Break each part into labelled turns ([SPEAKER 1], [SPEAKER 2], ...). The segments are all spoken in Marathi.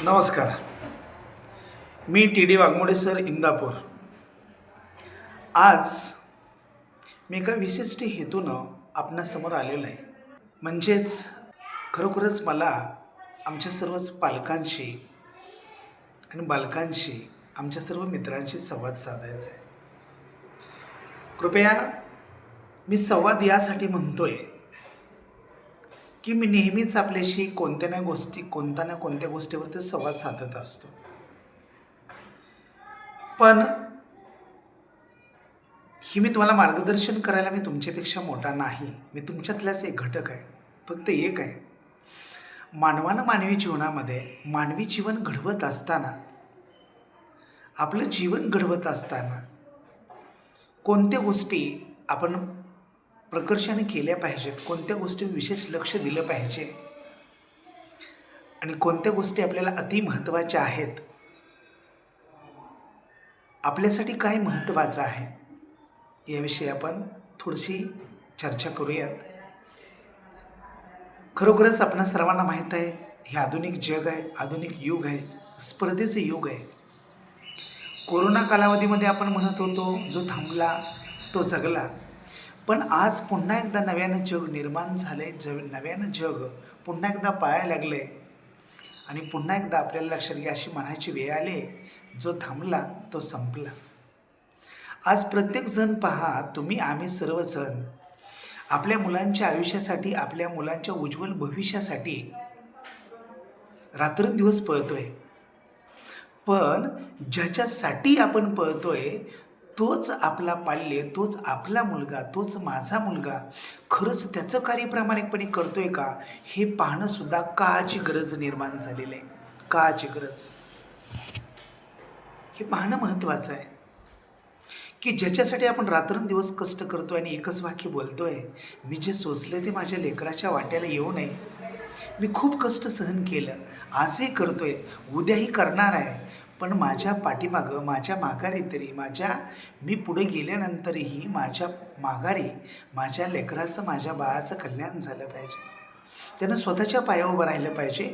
[SPEAKER 1] नमस्कार. मी टी.डी. वाघमोडे सर, इंदापूर. आज मी एका विशिष्ट हेतूनं आपणासमोर आलेलो आहे. म्हणजेच खरोखरच मला आमच्या सर्वच पालकांशी आणि बालकांशी, आमच्या सर्व मित्रांशी संवाद साधायचा आहे. कृपया मी संवाद यासाठी म्हणतोय की मी नेहमीच आपल्याशी कोणत्या ना कोणत्या गोष्टीवरती संवाद साधत असतो. पण मी तुम्हाला मार्गदर्शन करायला मी तुमच्यापेक्षा मोठा नाही. मी तुमच्यातलाच एक घटक आहे. फक्त एक आहे. मानवानं मानवी जीवनामध्ये मानवी जीवन घडवत असताना, आपलं जीवन घडवत असताना कोणत्या गोष्टी आपण प्रकर्षाने केल्या पाहिजेत, कोणत्या गोष्टीवर विशेष लक्ष दिलं पाहिजे आणि कोणत्या गोष्टी आपल्याला अति महत्त्वाच्या आहेत, आपल्यासाठी काय महत्त्वाचं आहे, याविषयी आपण थोडीशी चर्चा करूयात. खरोखरच आपणा सर्वांना माहीत आहे, हे आधुनिक जग आहे, आधुनिक युग आहे, स्पर्धेचं युग आहे. कोरोना कालावधीमध्ये आपण म्हणत होतो, जो थांबला तो जगला. पण आज पुन्हा एकदा नव्यानं जग निर्माण झालं आहे. नव्यानं जग पुन्हा एकदा पाहायला लागलं आहे आणि पुन्हा एकदा आपल्याला लक्षात घ्या अशी म्हणायची वेळ आली, जो थांबला तो संपला. आज प्रत्येकजण पहा, तुम्ही आम्ही सर्वजण आपल्या मुलांच्या आयुष्यासाठी, आपल्या मुलांच्या उज्ज्वल भविष्यासाठी रात्रंदिवस पळतोय. पण ज्याच्यासाठी आपण पळतोय तोच आपला पाल्य, तोच आपला मुलगा, तोच माझा मुलगा खरंच त्याचं कार्य प्रामाणिकपणे करतोय का, हे पाहणंसुद्धा काळाची गरज निर्माण झालेलं आहे. काळाची गरज हे पाहणं महत्त्वाचं आहे की ज्याच्यासाठी आपण रात्रंदिवस कष्ट करतोय आणि एकच वाक्य बोलतोय, मी जे सोचले ते माझ्या लेकराच्या वाट्याला येऊ नये. मी खूप कष्ट सहन केलं, आजही करतोय, उद्याही करणार आहे. पण माझ्या पाठीमागं, माझ्या माघारी तरी, मी पुढे गेल्यानंतरही माझ्या माघारी माझ्या लेकराचं, माझ्या बाळाचं कल्याण झालं पाहिजे. त्यानं स्वतःच्या पायावर उभं राहिलं पाहिजे,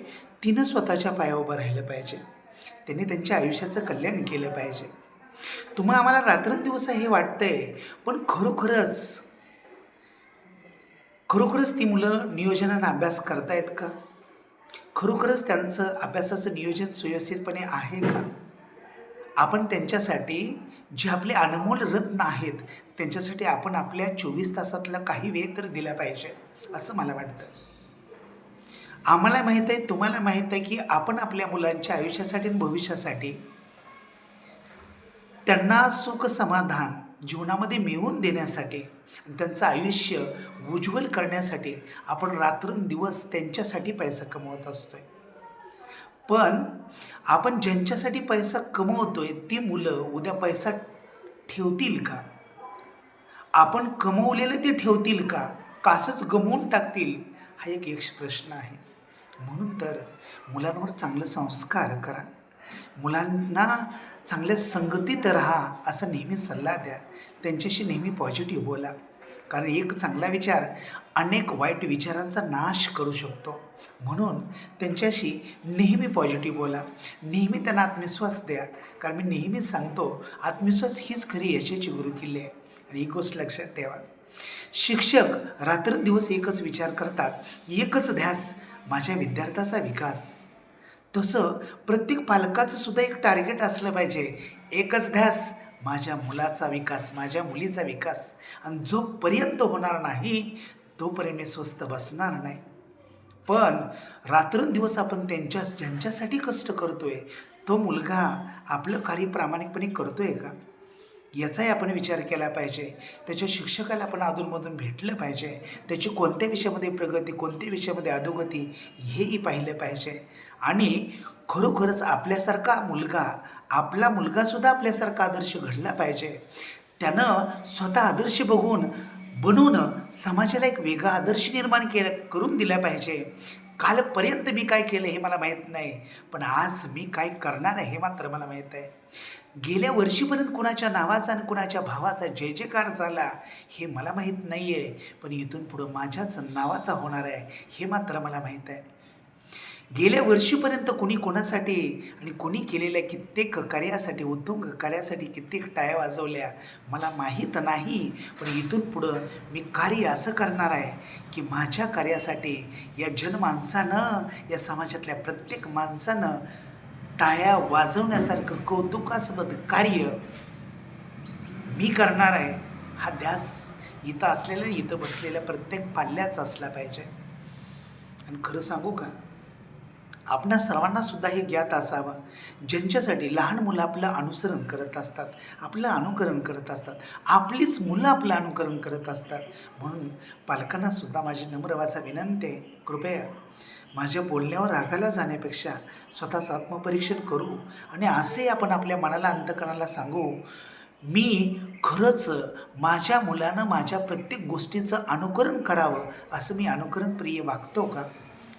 [SPEAKER 1] तिनं स्वतःच्या पायावर उभं राहिलं पाहिजे, त्यांनी त्यांच्या आयुष्याचं कल्याण केलं पाहिजे. आम्हाला रात्रंदिवस हे वाटतंय, पण खरोखरच ती मुलं नियोजनानं अभ्यास करतायत का? खरोखरच त्यांचं अभ्यासाचं नियोजन सुव्यवस्थितपणे आहे का? आपण त्यांच्यासाठी जे आपले अनमोल रत्न आहेत, त्यांच्यासाठी आपण आपल्या 24 तासातला काही वेळ तर दिला पाहिजे, असं मला वाटतं. आम्हाला माहीत आहे, तुम्हाला माहीत आहे की आपण आपल्या मुलांच्या आयुष्यासाठी आणि भविष्यासाठी त्यांना सुख समाधान जीवनामध्ये मिळवून देण्यासाठी, त्यांचं आयुष्य उज्ज्वल करण्यासाठी आपण रात्रंदिवस त्यांच्यासाठी पैसा कमवत असतोय. पण आपण ज्यांच्यासाठी पैसा कमवतोय ती मुलं उद्या पैसा ठेवतील का? आपण कमवलेलं ते ठेवतील का? का असंच गमवून टाकतील? हा एक प्रश्न आहे. म्हणून तर मुलांवर चांगले संस्कार करा, मुलांना चांगल्या संगतीत राहा असा नेहमी सल्ला द्या, त्यांच्याशी नेहमी पॉझिटिव्ह बोला. कारण एक चांगला विचार अनेक वाईट विचारांचा नाश करू शकतो. म्हणून त्यांच्याशी नेहमी पॉझिटिव्ह बोला, नेहमी त्यांना आत्मविश्वास द्या. कारण मी नेहमी सांगतो, आत्मविश्वास हीच खरी यशाची गुरुकिल्ली आहे. आणि एक गोष्ट लक्षात ठेवा, शिक्षक रात्रंदिवस एकच विचार करतात, एकच ध्यास, माझ्या विद्यार्थ्याचा विकास. तसं प्रत्येक पालकाचं सुद्धा एक टार्गेट असलं पाहिजे, एकच ध्यास, माझ्या मुलाचा विकास, माझ्या मुलीचा विकास. आणि जोपर्यंत होणार नाही तोपर्यंत मी स्वस्थ बसणार नाही. पण रात्रंदिवस आपण ज्यांच्यासाठी कष्ट करतोय, तो मुलगा आपलं कार्य प्रामाणिकपणे करतोय का, याचाही आपण विचार केला पाहिजे. त्याच्या शिक्षकाला आपण अधूनमधून भेटलं पाहिजे. त्याची कोणत्या विषयामध्ये प्रगती, कोणत्या विषयामध्ये अधोगती, हेही पाहिलं पाहिजे. आणि खरोखरच आपला मुलगासुद्धा आपल्यासारखा आदर्श घडला पाहिजे. त्यानं स्वतः आदर्श बनवून समाजाला एक वेगळा आदर्श निर्माण करून दिला पाहिजे. कालपर्यंत मी काय केलं हे मला माहीत नाही, पण आज मी काय करणार आहे हे मात्र मला माहीत आहे. गेल्या वर्षीपर्यंत कुणाच्या नावाचा आणि कुणाच्या भावाचा जय जयकार झाला हे मला माहीत नाही आहे, पण इथून पुढं माझ्याच नावाचा होणार आहे हे मात्र मला माहीत आहे. गेल्या वर्षीपर्यंत कोणी कोणासाठी आणि कोणी केलेल्या कित्येक कार्यासाठी, उत्तुंग कार्यासाठी कित्येक टाळ्या वाजवल्या मला माहीत नाही. पण इथून पुढं मी कार्य असं करणार आहे की माझ्या कार्यासाठी या जनमानसानं, या समाजातल्या प्रत्येक माणसानं टाळ्या वाजवण्यासारखं कौतुकास्पद कार्य मी करणार आहे. हा ध्यास इथं असलेल्या, इथं बसलेल्या प्रत्येक पाल्याचा असला पाहिजे. आणि खरं सांगू का, आपणा सर्वांना सुद्धा हे ज्ञात असावं, ज्यांच्यासाठी लहान मुलं आपलं अनुसरण करत असतात, आपलं अनुकरण करत असतात, आपलीच मुलं आपलं अनुकरण करत असतात. म्हणून पालकांना सुद्धा माझी नम्रवाचा विनंती आहे, कृपया माझ्या बोलण्यावर रागाला जाण्यापेक्षा स्वतःचं आत्मपरीक्षण करू आणि असे आपण आपल्या मनाला, अंतकरणाला सांगू, मी खरंच माझ्या मुलानं माझ्या प्रत्येक गोष्टीचं अनुकरण करावं, असं मी अनुकरणप्रिय वागतो का,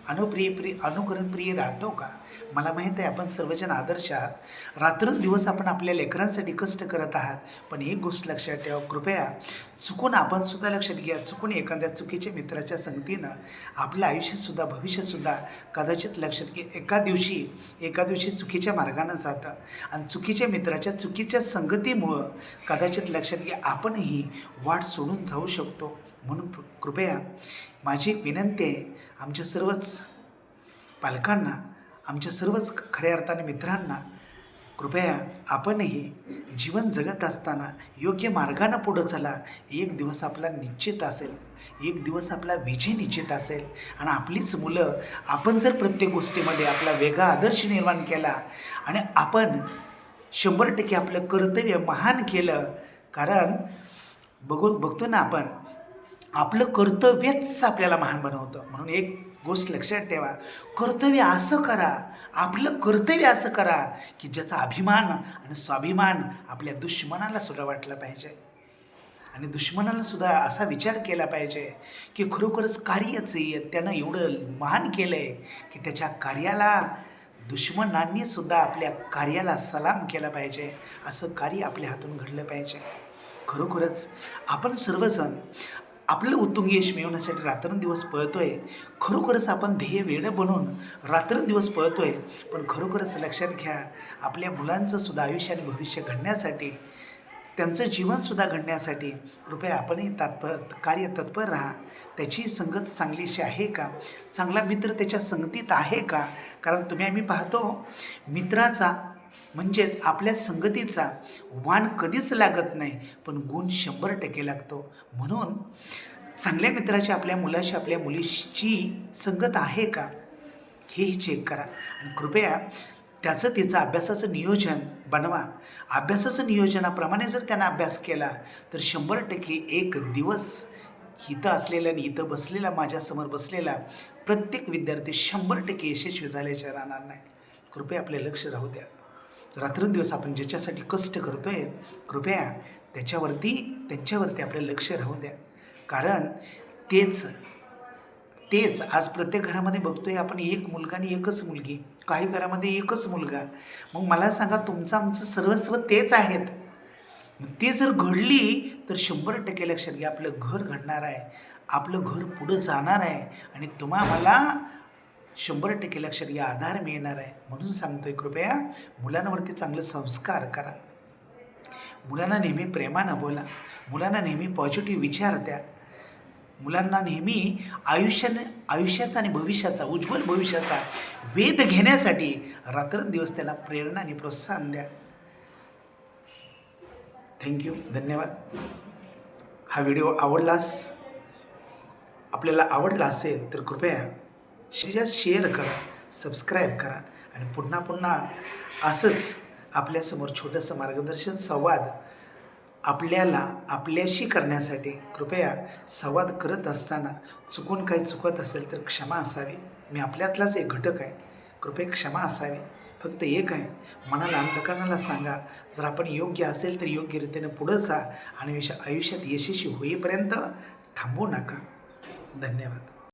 [SPEAKER 1] अनुकरणप्रिय राहतो का. मला माहीत आहे आपण सर्वजण आदर्श आहात, रात्रंदिवस आपण आपल्या लेकरांसाठी कष्ट करत आहात. पण एक गोष्ट लक्षात ठेवा, कृपया चुकून आपण सुद्धा लक्षात घ्या, चुकून एखाद्या चुकीच्या मित्राच्या संगतीनं आपलं आयुष्यसुद्धा, भविष्यसुद्धा कदाचित लक्षात घ्या एका दिवशी चुकीच्या मार्गानं जातं आणि चुकीच्या मित्राच्या चुकीच्या संगतीमुळं कदाचित लक्षात घ्या आपणही वाट सोडून जाऊ शकतो. म्हणून कृपया माझी एक विनंती आहे, आमच्या सर्वच पालकांना, आमच्या सर्वच खऱ्या अर्थाने मित्रांना, कृपया आपणही जीवन जगत असताना योग्य मार्गानं पुढं चला. एक दिवस आपला निश्चित असेल, एक दिवस आपला विजय निश्चित असेल. आणि आपलीच मुलं, आपण जर प्रत्येक गोष्टीमध्ये आपला वेगळा आदर्श निर्माण केला आणि आपण 100% आपलं कर्तव्य महान केलं, कारण बघतो ना आपण, आपलं कर्तव्यच आपल्याला महान बनवतं. म्हणून एक गोष्ट लक्षात ठेवा, कर्तव्य असं करा, आपलं कर्तव्य असं करा की ज्याचा अभिमान आणि स्वाभिमान आपल्या दुश्मनाला सुद्धा वाटला पाहिजे. आणि दुश्मनाला सुद्धा असा विचार केला पाहिजे की खरोखरच कार्यच त्यानं एवढं महान केलं आहे की त्याच्या कार्याला दुश्मनांनी सुद्धा आपल्या कार्याला सलाम केला पाहिजे. असं कार्य आपल्या हातून घडलं पाहिजे. खरोखरच आपण सर्वजण आपलं उत्तुंग यश मिळवण्यासाठी रात्रंदिवस पळतोय. खरोखरच आपण ध्येय वेडं बनवून रात्रंदिवस पळतोय. पण खरोखरच लक्षात घ्या, आपल्या मुलांचं सुद्धा आयुष्य आणि भविष्य घडण्यासाठी, त्यांचं जीवनसुद्धा घडण्यासाठी कृपया आपणही तत्पर राहा. त्याची संगत चांगलीशी आहे का, चांगला मित्र त्याच्या संगतीत आहे का. कारण आम्ही पाहतो, मित्राचा म्हणजेच आपल्या संगतीचा वाण कधीच लागत नाही, पण गुण 100% लागतो. म्हणून चांगल्या मित्राची, आपल्या मुलाशी, आपल्या मुलीची संगत आहे का, हेही चेक करा. आणि कृपया तिचं अभ्यासाचं नियोजन बनवा. अभ्यासाचं नियोजनाप्रमाणे जर त्यानं अभ्यास केला तर 100% एक दिवस इथं असलेला आणि इथं बसलेला, माझ्यासमोर बसलेला प्रत्येक विद्यार्थी 100% यशस्वी झाल्याशिवाय राहणार नाही. कृपया आपले लक्ष राहू द्या. रात्रंदिवस आपण ज्याच्यासाठी कष्ट करतो आहे, कृपया त्यांच्यावरती आपलं लक्ष राहू द्या. कारण तेच आज प्रत्येक घरामध्ये बघतोय आपण, एक मुलगा आणि एकच मुलगी, काही घरामध्ये एकच मुलगा. मग मला सांगा, तुमचं आमचं सर्वस्व तेच आहेत. ते जर घडली तर 100% लक्षात घ्या आपलं घर घडणार आहे, आपलं घर पुढं जाणार आहे आणि मला 100% लक्षात घ्या आधार मिळणार आहे. म्हणून सांगतोय, कृपया मुलांवरती चांगलं संस्कार करा, मुलांना नेहमी प्रेमानं बोला, मुलांना नेहमी पॉझिटिव्ह विचार द्या, मुलांना नेहमी आयुष्याचा आणि भविष्याचा, उज्ज्वल भविष्याचा वेध घेण्यासाठी रात्रंदिवस त्याला प्रेरणा आणि प्रोत्साहन द्या. थँक्यू, धन्यवाद. हा व्हिडिओ आपल्याला आवडला असेल तर कृपया शेअर करा, सबस्क्राईब करा आणि पुन्हा असंच आपल्यासमोर छोटंसं मार्गदर्शन, संवाद आपल्याशी करण्यासाठी कृपया संवाद करत असताना चुकून काही चुकत असेल तर क्षमा असावी. मी आपल्यातलाच एक घटक आहे, कृपया क्षमा असावी. फक्त एक आहे, मनाला, अंतकरणाला सांगा, जर आपण योग्य असेल तर योग्यरीतीने पुढं जा आणि आयुष्यात यशस्वी होईपर्यंत थांबू नका. धन्यवाद.